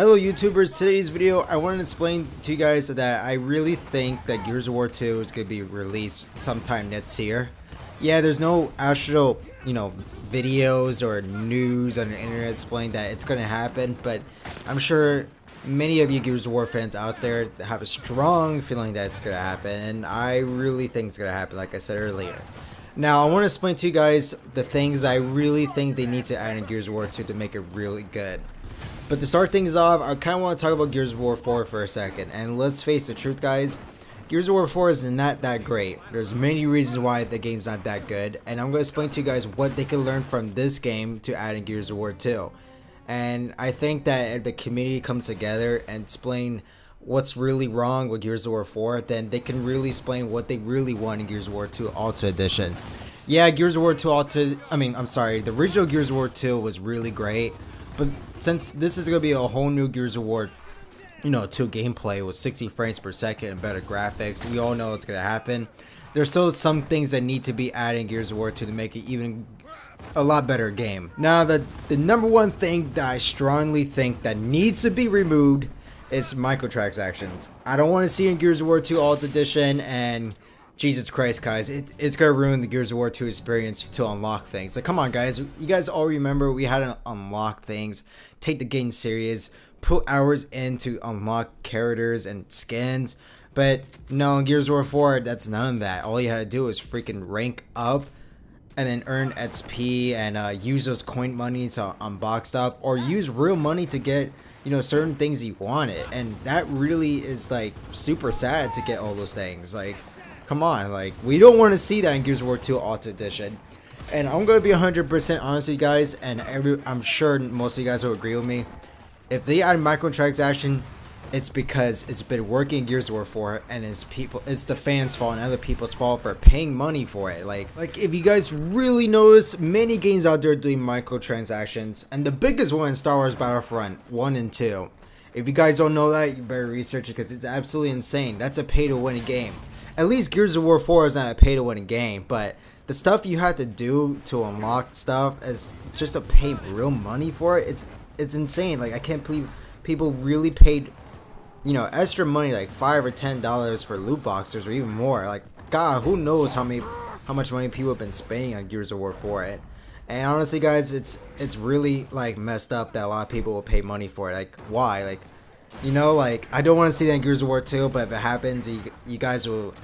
Hello YouTubers, today's video I want to explain to you guys that I really think that Gears of War 2 is going to be released sometime next year. Yeah, there's no actual, videos or news on the internet explaining that it's going to happen, but I'm sure many of you Gears of War fans out there have a strong feeling that it's going to happen, and I really think it's going to happen, like I said earlier. Now, I want to explain to you guys the things I really think they need to add in Gears of War 2 to make it really good. But to start things off, I kind of want to talk about Gears of War 4 for a second. And let's face the truth, guys. Gears of War 4 is not that great. There's many reasons why the game's not that good. And I'm going to explain to you guys what they can learn from this game to add in Gears of War 2. And I think that if the community comes together and explain what's really wrong with Gears of War 4, then they can really explain what they really want in Gears of War 2 Ultimate Edition. Yeah, Gears of War 2 the original Gears of War 2 was really great. But since this is going to be a whole new Gears of War, 2 gameplay with 60 frames per second and better graphics, we all know it's going to happen. There's still some things that need to be added in Gears of War 2 to make it even a lot better game. Now, the number one thing that I strongly think that needs to be removed is microtransactions. I don't want to see in Gears of War 2 Ultimate Edition, and Jesus Christ, guys, it's gonna ruin the Gears of War 2 experience to unlock things. Like, come on, guys, you guys all remember we had to unlock things, take the game serious, put hours in to unlock characters and skins. But no, in Gears of War 4, that's none of that. All you had to do was freaking rank up and then earn XP and use those coin money to unbox stuff, or use real money to get certain things you wanted. And that really is like super sad to get all those things. Like, come on, like, we don't want to see that in Gears of War 2 Ultimate Edition. And I'm going to be 100% honest with you guys, and I'm sure most of you guys will agree with me. If they add microtransaction, it's because it's been working in Gears of War 4, and it's the fans' fault and other people's fault for paying money for it. Like if you guys really notice, many games out there doing microtransactions, and the biggest one is Star Wars Battlefront 1 and 2. If you guys don't know that, you better research it, because it's absolutely insane. That's a pay-to-win game. At least Gears of War 4 is not a pay-to-win game, but the stuff you have to do to unlock stuff is just to pay real money for it. It's insane. Like, I can't believe people really paid, extra money, like $5 or $10 for loot boxes or even more. Like, God, who knows how much money people have been spending on Gears of War 4. And honestly, guys, it's really like messed up that a lot of people will pay money for it. Like, why? Like, I don't want to see that in Gears of War 2, but if it happens, you guys will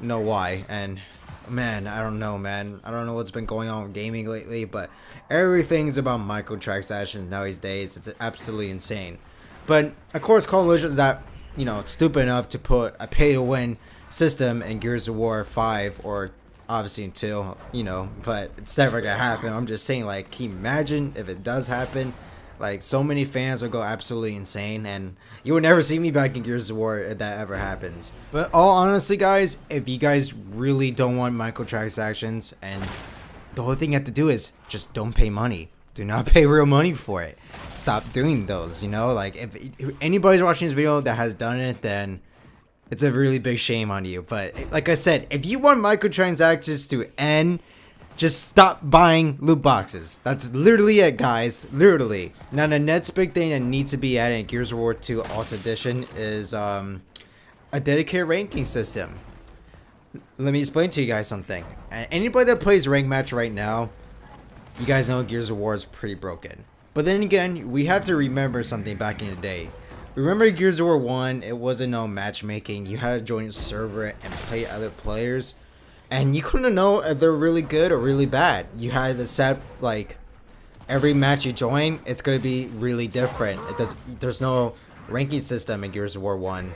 know why. And man, I don't know, man. I don't know what's been going on with gaming lately, but everything's about microtransactions nowadays. It's absolutely insane. But of course, Coalition is not, stupid enough to put a pay-to-win system in Gears of War 5 or obviously in 2, but it's never gonna happen. I'm just saying, like, can you imagine if it does happen? Like, so many fans will go absolutely insane, and you will never see me back in Gears of War if that ever happens. But all honestly, guys, if you guys really don't want microtransactions, and the whole thing you have to do is just don't pay money. Do not pay real money for it. Stop doing those, Like, if anybody's watching this video that has done it, then it's a really big shame on you. But like I said, if you want microtransactions to end, just stop buying loot boxes. That's literally it, guys. Literally. Now, the next big thing that needs to be added in Gears of War 2 Ultimate Edition is a dedicated ranking system. Let me explain to you guys something. Anybody that plays rank match right now, you guys know Gears of War is pretty broken. But then again, we have to remember something back in the day. Remember Gears of War 1, it wasn't no matchmaking. You had to join a server and play other players. And you couldn't know if they're really good or really bad. You had to set, like, every match you join, it's going to be really different. There's no ranking system in Gears of War 1.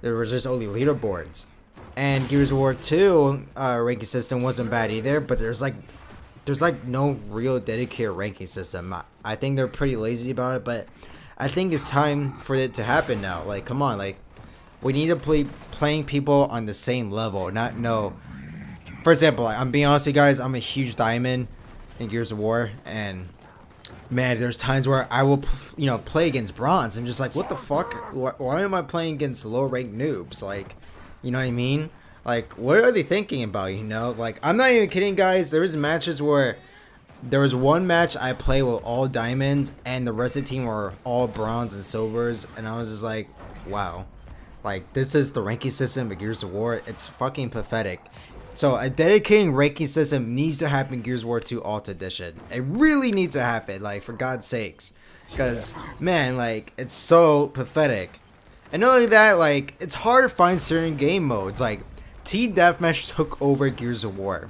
There was just only leaderboards. And Gears of War 2 ranking system wasn't bad either, but there's no real dedicated ranking system. I think they're pretty lazy about it, but I think it's time for it to happen now. Like, come on, like, we need to playing people on the same level, not no. For example, I'm being honest with you guys, I'm a huge diamond in Gears of War, and man, there's times where I will, play against bronze. I'm just like, what the fuck? Why am I playing against low-ranked noobs? Like, you know what I mean? Like, what are they thinking about, Like, I'm not even kidding, guys. There was matches where There was one match I played with all diamonds, and the rest of the team were all bronze and silvers, and I was just like, wow. Like, this is the ranking system of Gears of War. It's fucking pathetic. So, a dedicated ranking system needs to happen in Gears of War 2 Alt Edition. It really needs to happen, like, for God's sakes. Because, man, like, it's so pathetic. And not only that, like, it's hard to find certain game modes. Like, Team Deathmatch took over Gears of War.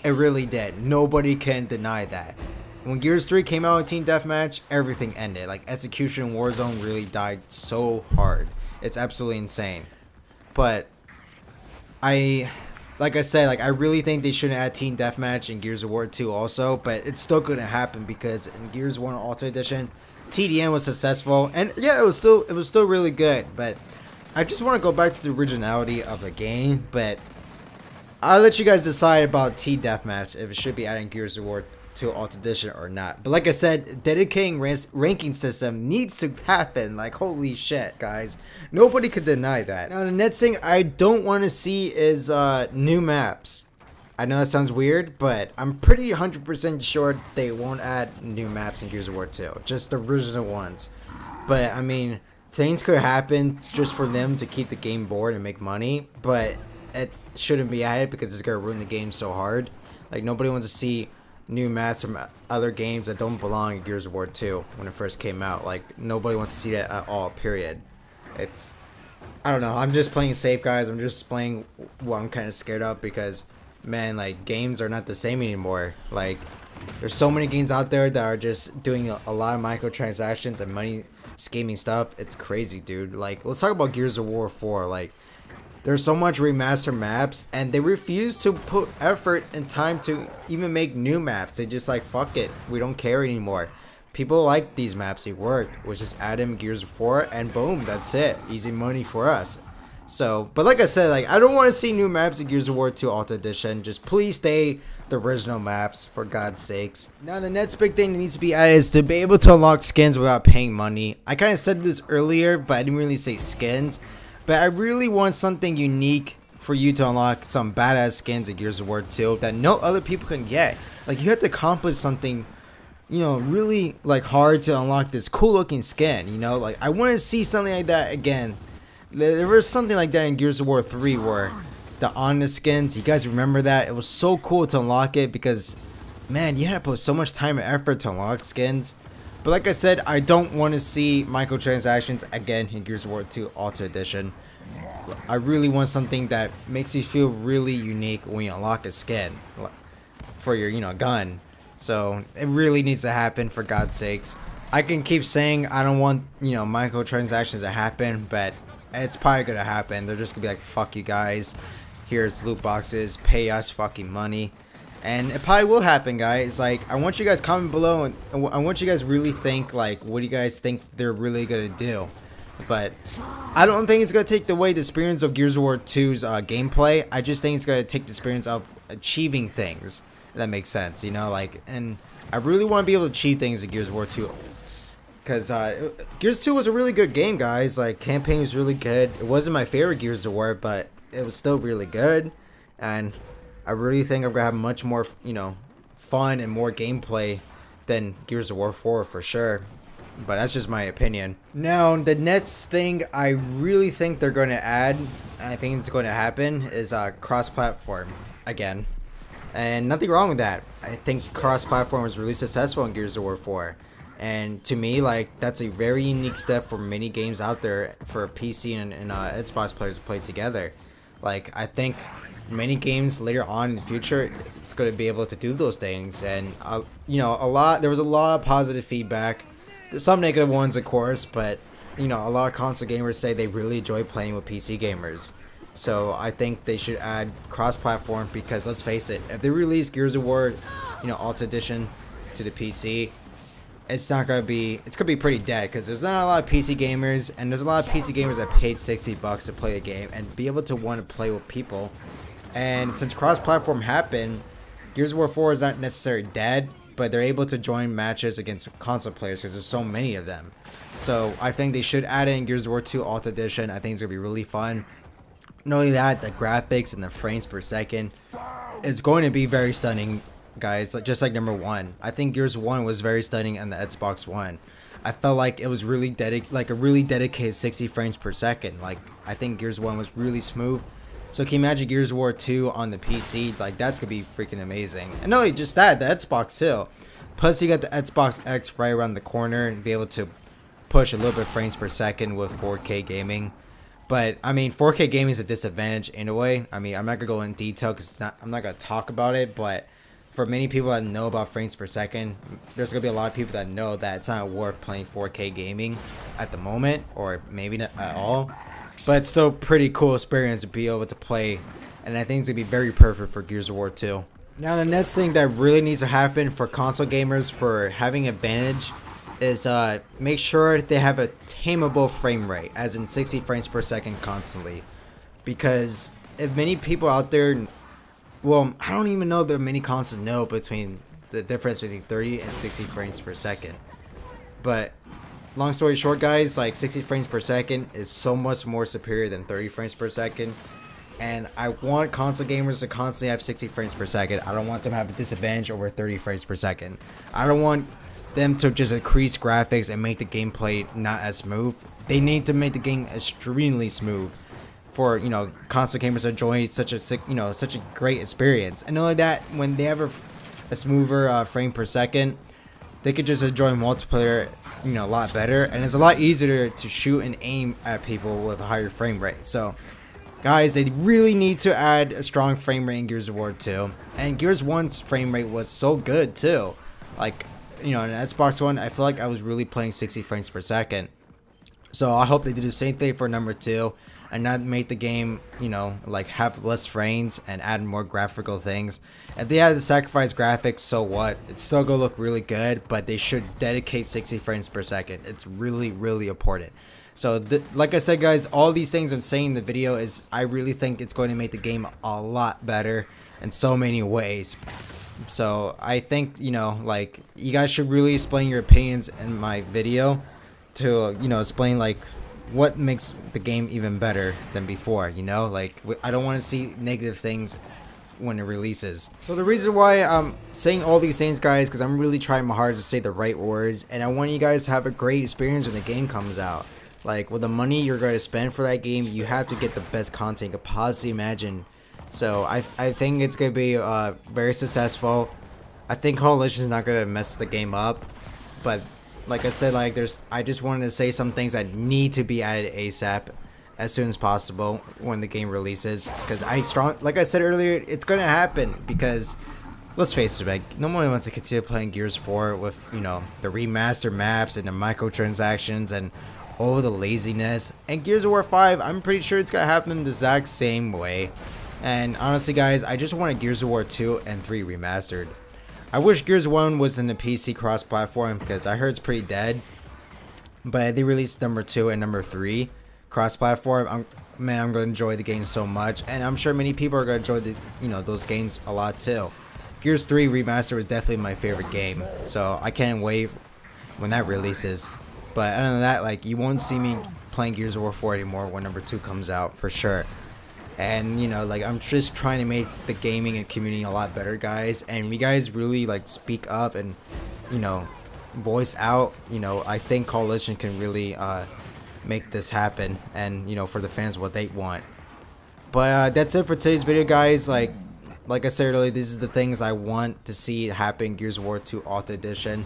It really did. Nobody can deny that. When Gears 3 came out with Team Deathmatch, everything ended. Like, Execution Warzone really died so hard. It's absolutely insane. But, like I said, like, I really think they shouldn't add Team Deathmatch in Gears of War 2 also. But it's still going to happen because in Gears 1 Ultimate Edition, TDM was successful. And yeah, it was still really good. But I just want to go back to the originality of the game. But I'll let you guys decide about Team Deathmatch if it should be added in Gears of War 2 Alt Edition or not. But like I said, dedicating ranking system needs to happen. Like, holy shit, guys. Nobody could deny that. Now, the next thing I don't want to see is new maps. I know that sounds weird, but I'm pretty 100% sure they won't add new maps in Gears of War 2. Just the original ones. But, I mean, things could happen just for them to keep the game bored and make money. But it shouldn't be added because it's going to ruin the game so hard. Like, nobody wants to see new maps from other games that don't belong in Gears of War 2 when it first came out. Like, nobody wants to see that at all, period. It's, I don't know, I'm just playing safe, guys. I'm just playing what I'm kind of scared of because, man, like, games are not the same anymore. Like, there's so many games out there that are just doing a lot of microtransactions and money scheming stuff. It's crazy, dude. Like, let's talk about Gears of War 4. Like, there's so much remastered maps, and they refuse to put effort and time to even make new maps. They just like, fuck it, we don't care anymore. People like these maps, they work. We just add them in Gears 4, and boom, that's it. Easy money for us. So, but like I said, like, I don't want to see new maps in Gears of War 2 Alt Edition. Just please stay the original maps, for God's sakes. Now, the next big thing that needs to be added is to be able to unlock skins without paying money. I kind of said this earlier, but I didn't really say skins. But I really want something unique for you to unlock some badass skins in Gears of War 2 that no other people can get. Like, you have to accomplish something, you know, really, like, hard to unlock this cool looking skin, you know? Like, I want to see something like that again. There was something like that in Gears of War 3 where the Honest skins, you guys remember that? It was so cool to unlock it because, man, you had to put so much time and effort to unlock skins. But like I said, I don't want to see microtransactions again in Gears of War 2 Ultimate Edition. I really want something that makes you feel really unique when you unlock a skin for your, you know, gun. So it really needs to happen, for God's sakes. I can keep saying I don't want, you know, microtransactions to happen, but it's probably gonna happen. They're just gonna be like, fuck you guys. Here's loot boxes. Pay us fucking money. And it probably will happen, guys. Like, I want you guys comment below, and I want you guys really think, like, what do you guys think they're really gonna do? But I don't think it's gonna take away the experience of Gears of War 2's gameplay. I just think it's gonna take the experience of achieving things. If that makes sense, you know, like, and I really want to be able to achieve things in Gears of War 2. Because Gears 2 was a really good game, guys. Like, campaign was really good. It wasn't my favorite Gears of War, but it was still really good. And I really think I'm going to have much more, you know, fun and more gameplay than Gears of War 4 for sure. But that's just my opinion. Now, the next thing I really think they're going to add, and I think it's going to happen, is cross-platform again. And nothing wrong with that. I think cross-platform was really successful in Gears of War 4. And to me, like, that's a very unique step for many games out there for PC and Xbox players to play together. Like, I think many games later on in the future, it's going to be able to do those things. And, you know, there was a lot of positive feedback. There's some negative ones, of course, but, you know, a lot of console gamers say they really enjoy playing with PC gamers. So I think they should add cross-platform because, let's face it, if they release Gears of War, you know, Ultimate Edition to the PC, it's gonna be pretty dead because there's not a lot of PC gamers, and there's a lot of PC gamers that paid $60 to play the game and be able to want to play with people. And since cross-platform happened, Gears of War 4 is not necessarily dead, but they're able to join matches against console players because there's so many of them. So I think they should add in Gears of War 2 Ultimate Edition. I think it's gonna be really fun. Not only that, the graphics and the frames per second, it's going to be very stunning guys, just like number 1. I think Gears 1 was very stunning on the Xbox One. I felt like it was really a really dedicated 60 frames per second. Like, I think Gears 1 was really smooth. So can you imagine Gears of War 2 on the PC? Like, that's gonna be freaking amazing. And not only just that, the Xbox too. Plus you got the Xbox X right around the corner and be able to push a little bit frames per second with 4K gaming. But I mean, 4K gaming is a disadvantage in a way. I mean, I'm not gonna go in detail because I'm not gonna talk about it. But for many people that know about frames per second, there's gonna be a lot of people that know that it's not worth playing 4K gaming at the moment, or maybe not at all. But it's still pretty cool experience to be able to play, and I think it's gonna be very perfect for Gears of War 2. Now the next thing that really needs to happen for console gamers for having advantage is make sure they have a tameable frame rate, as in 60 frames per second constantly. Because if many people out there, well, I don't even know if there are many consoles know between the difference between 30 and 60 frames per second. But long story short, guys, like 60 frames per second is so much more superior than 30 frames per second. And I want console gamers to constantly have 60 frames per second. I don't want them to have a disadvantage over 30 frames per second. I don't want them to just increase graphics and make the gameplay not as smooth. They need to make the game extremely smooth for, you know, console gamers to enjoy such a great experience. And not only that, when they have a smoother frame per second, they could just enjoy multiplayer, you know, a lot better. And it's a lot easier to shoot and aim at people with a higher frame rate. So guys, they really need to add a strong frame rate in Gears of War 2. And Gears 1's frame rate was so good too. Like, you know, in Xbox One, I feel like I was really playing 60 frames per second. So I hope they do the same thing for number 2 and not make the game, you know, like have less frames and add more graphical things. If they had to sacrifice graphics, so what? It's still gonna look really good, but they should dedicate 60 frames per second. It's really, really important. So like I said, guys, all these things I'm saying in the video is I really think it's going to make the game a lot better in so many ways. So I think, you know, like, you guys should really explain your opinions in my video to, you know, explain like what makes the game even better than before, you know. Like, I don't want to see negative things when it releases. So the reason why I'm saying all these things, guys, because I'm really trying my hardest to say the right words, and I want you guys to have a great experience when the game comes out. Like, with the money you're going to spend for that game, you have to get the best content you could possibly imagine. So I think it's going to be very successful. I think Coalition is not going to mess the game up. But like I said, like, I just wanted to say some things that need to be added ASAP as soon as possible when the game releases. Because like I said earlier, it's going to happen. Because let's face it, like, no one wants to continue playing Gears 4 with, you know, the remastered maps and the microtransactions and all the laziness. And Gears of War 5, I'm pretty sure it's going to happen the exact same way. And honestly, guys, I just wanted Gears of War 2 and 3 remastered. I wish Gears 1 was in the PC cross-platform because I heard it's pretty dead. But they released number 2 and number 3 cross-platform. I'm going to enjoy the game so much, and I'm sure many people are going to enjoy those games a lot too. Gears 3 Remaster was definitely my favorite game, so I can't wait when that releases. But other than that, like, you won't see me playing Gears of War 4 anymore when number 2 comes out for sure. And, you know, like, I'm just trying to make the gaming and community a lot better, guys. And you guys really, like, speak up and, you know, voice out. You know, I think Coalition can really make this happen. And, you know, for the fans, what they want. But that's it for today's video, guys. Like I said earlier, these are the things I want to see happen. Gears of War 2 Alta Edition.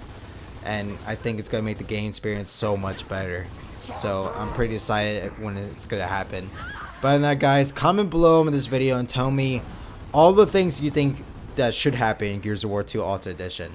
And I think it's going to make the game experience so much better. So I'm pretty excited when it's going to happen. But other than that, guys, comment below in this video and tell me all the things you think that should happen in Gears of War 2 Alta Edition.